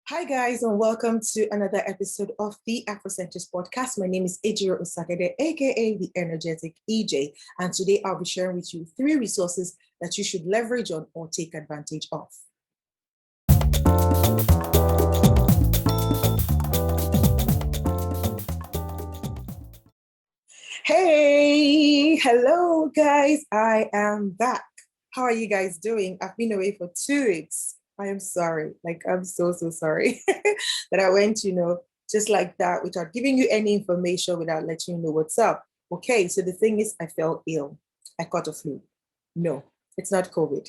Hi, guys, and welcome to another episode of the Afrocentrist podcast. My name is Edirin, aka the Energetic EJ, and today I'll be sharing with you 3 resources that you should leverage on or take advantage of. Hey, hello, guys. I am back. How are you guys doing? I've been away for 2 weeks. I am sorry. I'm so sorry that I went, just like that, without giving you any information, without letting you know what's up. Okay, so the thing is, I felt ill. I caught a flu. No, it's not COVID.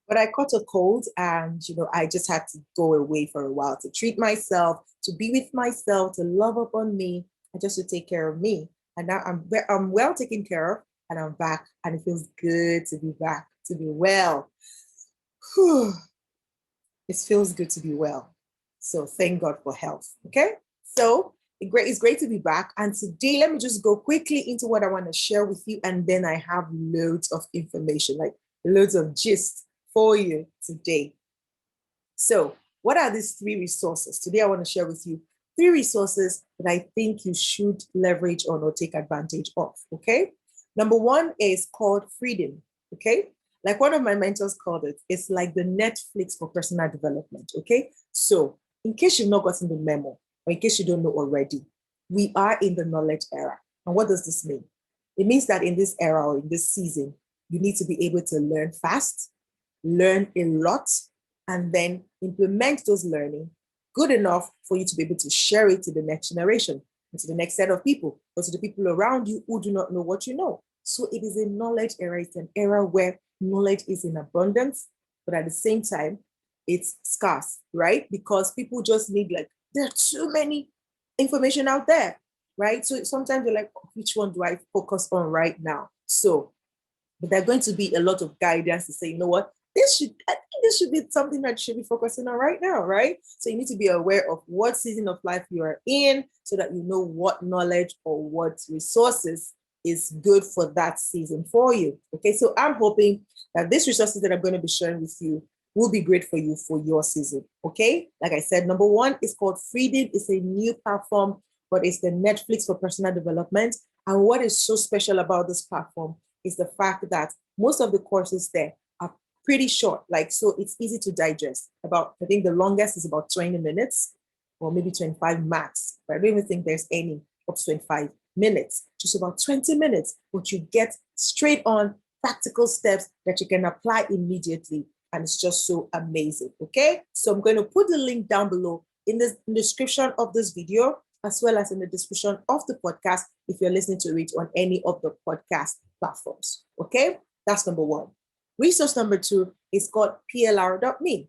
But I caught a cold and, I just had to go away for a while to treat myself, to be with myself, to love upon me, and just to take care of me. And now I'm well taken care of and I'm back and it feels good to be back, to be well. Whew. It feels good to be well. So thank God for health. Okay. So it's great to be back. And today, let me just go quickly into what I want to share with you. And then I have loads of information, like loads of gist for you today. So what are these 3 resources? Today, I want to share with you 3 resources that I think you should leverage on or take advantage of. Okay. Number 1 is called freedom. Okay. Like one of my mentors called it, it's like the Netflix for personal development. Okay. So in case you've not gotten the memo, or in case you don't know already, we are in the knowledge era. And what does this mean? It means that in this era or in this season, you need to be able to learn fast, learn a lot, and then implement those learning good enough for you to be able to share it to the next generation, and to the next set of people, or to the people around you who do not know what you know. So it is a knowledge era. It's an era where knowledge is in abundance, but at the same time, it's scarce, right? Because people just need, there are too many information out there, right? So sometimes you're like, oh, which one do I focus on right now? So, but there's going to be a lot of guidance to say, you know what, I think this should be something that you should be focusing on right now, right? So you need to be aware of what season of life you are in so that you know what knowledge or what resources is good for that season for you. Okay, so I'm hoping that these resources that I'm going to be sharing with you will be great for you for your season. Okay, like I said, number 1 is called Freedom. It's a new platform, but it's the Netflix for personal development. And what is so special about this platform is the fact that most of the courses there are pretty short, so it's easy to digest. I think the longest is about 20 minutes or maybe 25 max, but I don't even think there's any up to 25 minutes, just about 20 minutes, but you get straight on practical steps that you can apply immediately. And it's just so amazing. Okay, so I'm going to put the link down below in the description of this video, as well as in the description of the podcast if you're listening to it on any of the podcast platforms. Okay, that's number 1. Resource number 2 is called PLR.me.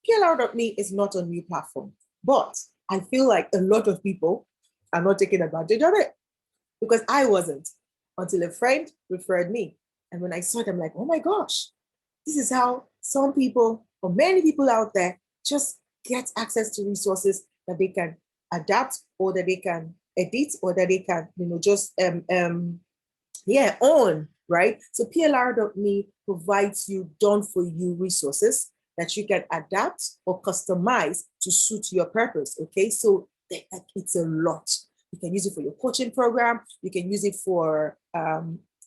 PLR.me is not a new platform, but I feel like a lot of people are not taking advantage of it because I wasn't until a friend referred me. And when I saw it, I'm like, oh my gosh, this is how some people or many people out there just get access to resources that they can adapt or that they can edit or that they can, just own, right? So PLR.me provides you done for you resources that you can adapt or customize to suit your purpose. Okay, so it's a lot. You can use it for your coaching program. You can use it for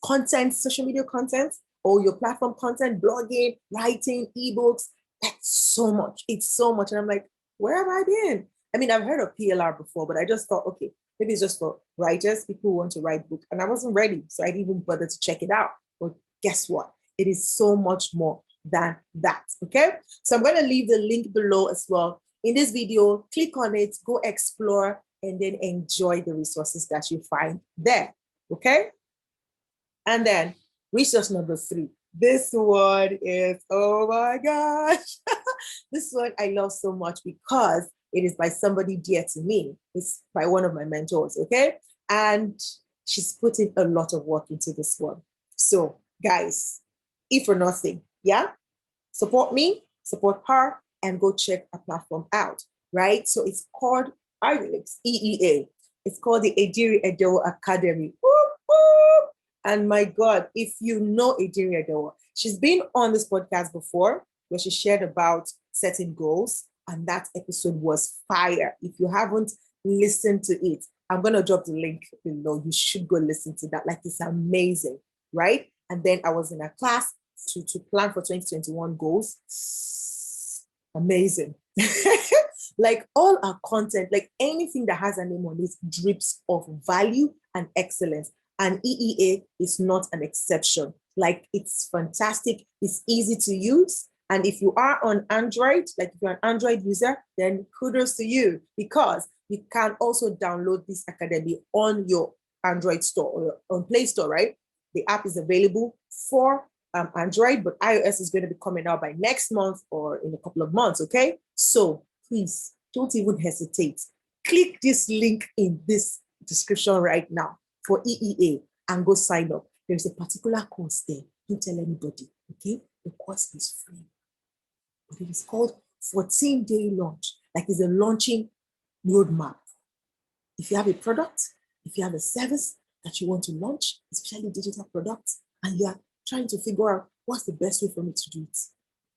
content, social media content, or your platform content, blogging, writing, ebooks. That's so much. It's so much. And I'm like, where have I been? I mean, I've heard of PLR before, but I just thought, okay, maybe it's just for writers, people who want to write books. And I wasn't ready. So I didn't even bother to check it out. But guess what? It is so much more than that. Okay. So I'm going to leave the link below as well in this video. Click on it, go explore, and then enjoy the resources that you find there. Okay. And then resource number 3. This one is, oh my gosh. This one I love so much because it is by somebody dear to me. It's by one of my mentors, okay? And she's putting a lot of work into this one. So, guys, if for nothing, yeah, support me, support her, and go check a platform out, right? So it's called EEA. It's called the Edewor Academy. Whoop, whoop. And my God, if you know Edewor, she's been on this podcast before where she shared about setting goals and that episode was fire. If you haven't listened to it, I'm going to drop the link below. You should go listen to that. Like, it's amazing, right? And then I was in a class to plan for 2021 goals. Amazing. Like, all our content, like anything that has a name on it, drips of value and excellence. And EEA is not an exception. Like, it's fantastic. It's easy to use. And if you are on Android, like if you're an Android user, then kudos to you, because you can also download this academy on your Android store or on Play Store, right? The app is available for Android, but iOS is going to be coming out by next month or in a couple of months, okay? So please don't even hesitate. Click this link in this description right now for EEA and go sign up. There's a particular course there. Don't tell anybody, okay? The course is free. But it is called 14-day launch. Like, it's a launching roadmap. If you have a product, if you have a service that you want to launch, especially digital products, and you are trying to figure out what's the best way for me to do it,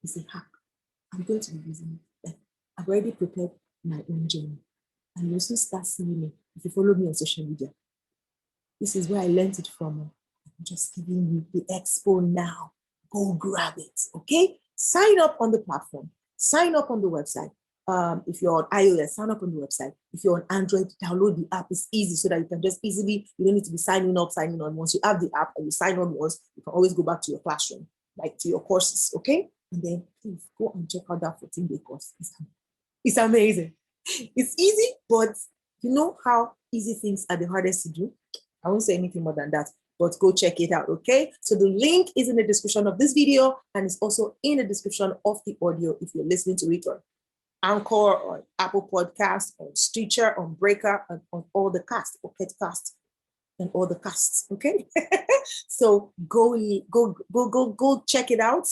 it's a hack. I'm going to be using it. Like, I've already prepared my own journey. And you'll soon start seeing me if you follow me on social media. This is where I learned it from. I'm just giving you the expo now. Go grab it, okay? Sign up on the platform. Sign up on the website. If you're on iOS, sign up on the website. If you're on Android, download the app. It's easy so that you can just easily, you don't need to be signing on. Once you have the app and you sign on once, you can always go back to your classroom, like to your courses, okay? And then please go and check out that 14-day course. It's amazing. It's easy, but you know how easy things are the hardest to do? I won't say anything more than that, but go check it out, okay? So the link is in the description of this video, and it's also in the description of the audio if you're listening to it on Anchor, or Apple Podcast, on Stitcher, on Breaker, and on all the casts, Pocket Cast, and all the casts, okay? So go check it out,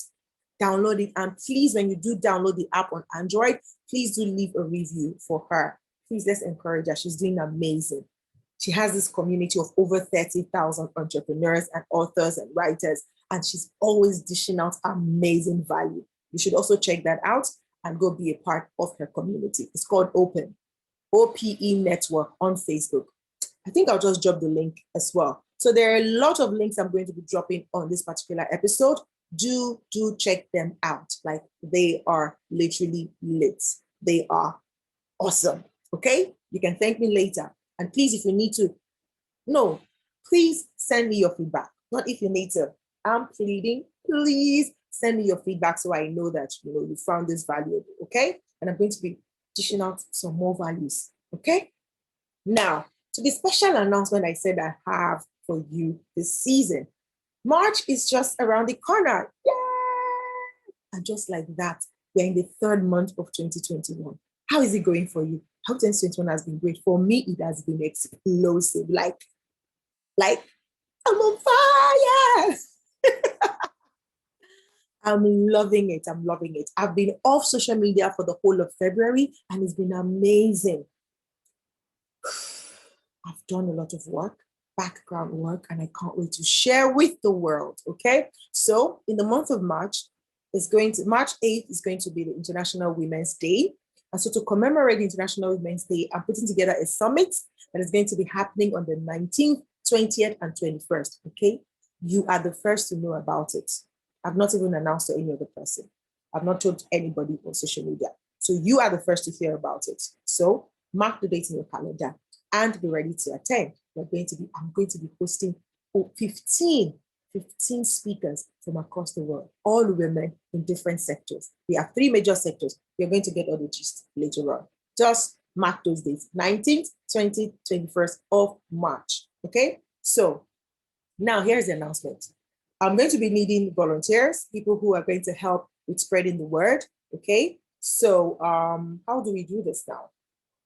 download it, and please, when you do download the app on Android, please do leave a review for her. Please, let's encourage her. She's doing amazing. She has this community of over 30,000 entrepreneurs and authors and writers, and she's always dishing out amazing value. You should also check that out and go be a part of her community. It's called Open, OPE Network on Facebook. I think I'll just drop the link as well. So there are a lot of links I'm going to be dropping on this particular episode. Do check them out. Like, they are literally lit. They are awesome, okay? You can thank me later. And please, if you need to, no, please send me your feedback. Not if you need to. I'm pleading, please send me your feedback so I know that you found this valuable, okay? And I'm going to be dishing out some more values, okay? Now, to the special announcement I said I have for you this season. March is just around the corner. Yay! And just like that, we're in the third month of 2021. How is it going for you? How 2021 has been great. For me, it has been explosive. Like I'm on fire. I'm loving it. I'm loving it. I've been off social media for the whole of February, and it's been amazing. I've done a lot of work, background work, and I can't wait to share with the world, okay? So in the month of March, March 8th is going to be the International Women's Day. And so to commemorate the International Women's Day, I'm putting together a summit that is going to be happening on the 19th, 20th, and 21st, okay? You are the first to know about it. I've not even announced to any other person. I've not told anybody on social media. So you are the first to hear about it. So mark the date in your calendar and be ready to attend. I'm going to be hosting 15 speakers from across the world, all women in different sectors. We have 3 major sectors. You're going to get all the gist later on. Just mark those dates, 19th, 20th, 21st of March, okay? So now here's the announcement. I'm going to be needing volunteers, people who are going to help with spreading the word, okay? So how do we do this now?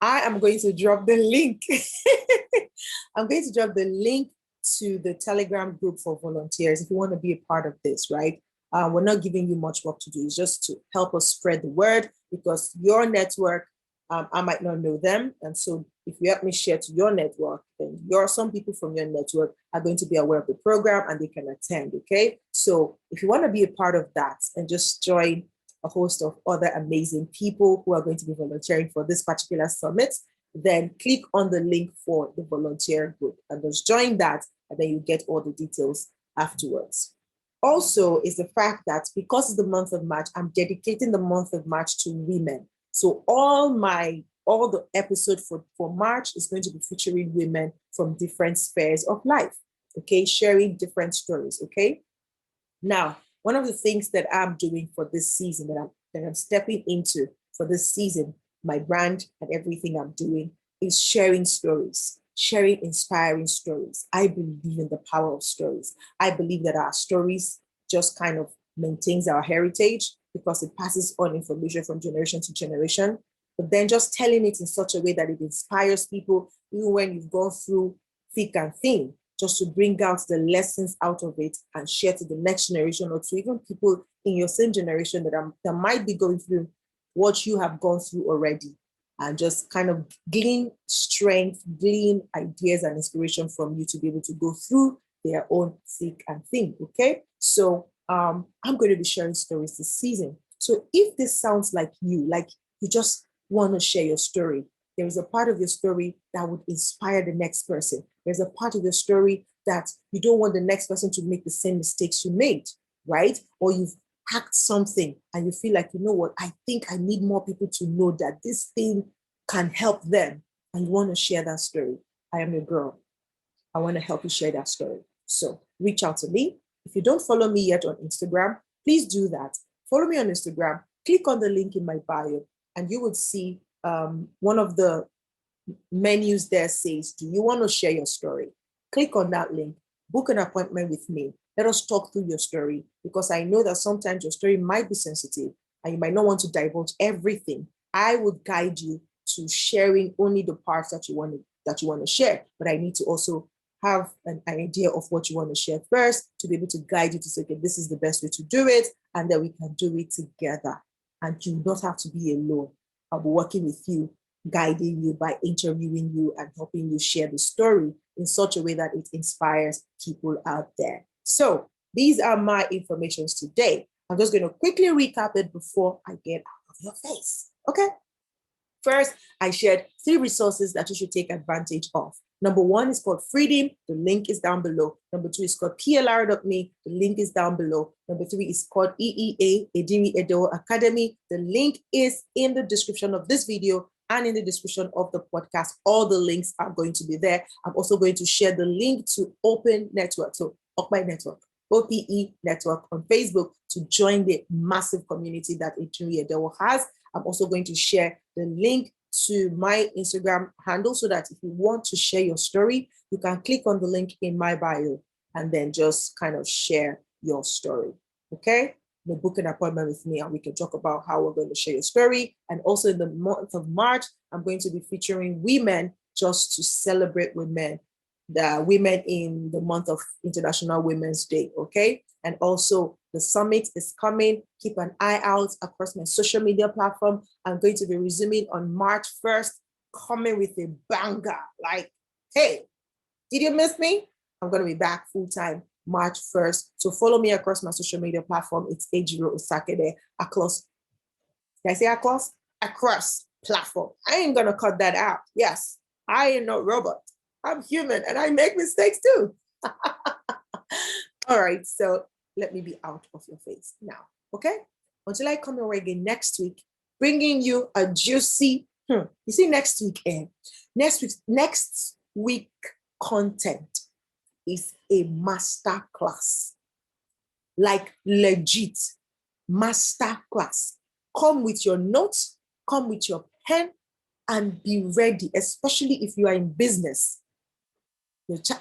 I am going to drop the link. I'm going to drop the link to the Telegram group for volunteers if you want to be a part of this, right? We're not giving you much work to do. It's just to help us spread the word, because your network, I might not know them. And so if you help me share to your network, then some people from your network are going to be aware of the program and they can attend, okay? So if you want to be a part of that and just join a host of other amazing people who are going to be volunteering for this particular summit, then click on the link for the volunteer group and just join that, and then you get all the details afterwards. Also is the fact that because it's the month of March, I'm dedicating the month of March to women. So all the episode for March is going to be featuring women from different spheres of life, okay, sharing different stories, okay? Now, one of the things that I'm doing for this season, that I'm stepping into for this season, my brand and everything I'm doing, is sharing stories, sharing inspiring stories. I believe in the power of stories. I believe that our stories just kind of maintains our heritage because it passes on information from generation to generation. But then just telling it in such a way that it inspires people, even when you've gone through thick and thin, just to bring out the lessons out of it and share to the next generation, or to even people in your same generation that might be going through what you have gone through already, and just kind of glean strength, glean ideas and inspiration from you to be able to go through their own thick and thin, okay? So I'm going to be sharing stories this season. So if this sounds like you just want to share your story, there is a part of your story that would inspire the next person. There's a part of your story that you don't want the next person to make the same mistakes you made, right? Or you've hacked something and you feel like, you know what, I think I need more people to know that this thing can help them, and you want to share that story. I am your girl. I want to help you share that story. So reach out to me. If you don't follow me yet on Instagram, please do that. Follow me on Instagram. Click on the link in my bio, and you would see one of the menus there says, do you want to share your story? Click on that link, book an appointment with me. Let us talk through your story, because I know that sometimes your story might be sensitive and you might not want to divulge everything. I would guide you to sharing only the parts that you want to share, but I need to also have an idea of what you want to share first to be able to guide you to say, okay, this is the best way to do it, and then we can do it together. And you don't have to be alone. I'll be working with you, guiding you by interviewing you and helping you share the story in such a way that it inspires people out there. So these are my informations today. I'm just going to quickly recap it before I get out of your face. Okay. First, I shared 3 resources that you should take advantage of. Number 1 is called Freedom. The link is down below. Number 2 is called PLR.me. The link is down below. Number 3 is called EEA, Edirin Edewor Academy. The link is in the description of this video and in the description of the podcast. All the links are going to be there. I'm also going to share the link to Open Network, so Okpai Network, OPE Network on Facebook, to join the massive community that Edirin Edewor has. I'm also going to share the link to my Instagram handle, so that if you want to share your story, you can click on the link in my bio and then just kind of share your story. Okay? You book an appointment with me and we can talk about how we're going to share your story. And also in the month of March, I'm going to be featuring women just to celebrate women, the women in the month of International Women's Day. Okay? And also the summit is coming. Keep an eye out across my social media platform. I'm going to be resuming on March 1st, coming with a banger. Like, hey, did you miss me? I'm going to be back full time March 1st. So follow me across my social media platform. It's Ejiro Osakede across. Did I say across? Across platform. I ain't going to cut that out. Yes, I am not robot. I'm human and I make mistakes too. All right, so let me be out of your face now, okay? Until I come your way again next week, bringing you a juicy, you see next week, next week content is a master class, like legit master class. Come with your notes, come with your pen, and be ready, especially if you are in business.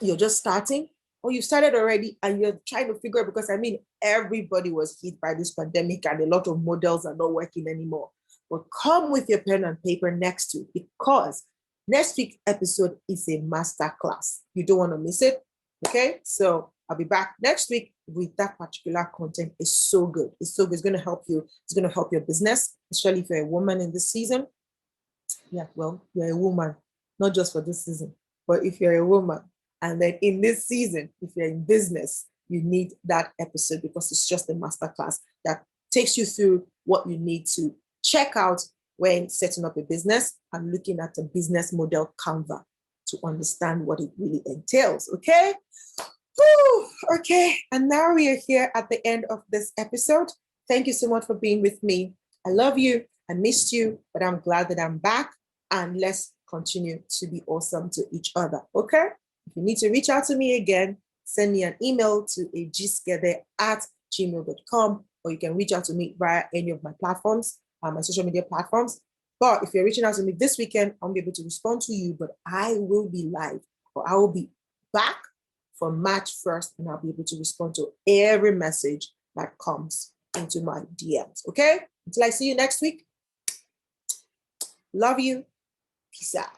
You're just starting, or you started already and you're trying to figure out, because I mean, everybody was hit by this pandemic and a lot of models are not working anymore. But come with your pen and paper next week, because next week's episode is a master class. You don't want to miss it. Okay, so I'll be back next week with that particular content. It's so good. It's so good. It's going to help you. It's going to help your business, especially if you're a woman in this season. Yeah, well, you're a woman, not just for this season, but if you're a woman, and then in this season, if you're in business, you need that episode, because it's just a masterclass that takes you through what you need to check out when setting up a business and looking at a business model Canva to understand what it really entails. Okay. Whew, okay. And now we are here at the end of this episode. Thank you so much for being with me. I love you. I missed you, but I'm glad that I'm back. And let's continue to be awesome to each other. Okay. If you need to reach out to me again, send me an email to agisgede@gmail.com, or you can reach out to me via any of my platforms, my social media platforms. But if you're reaching out to me this weekend, I won't be able to respond to you, but I will be live, or I will be back for March 1st, and I'll be able to respond to every message that comes into my DMs. Okay? Until I see you next week, love you. Peace out.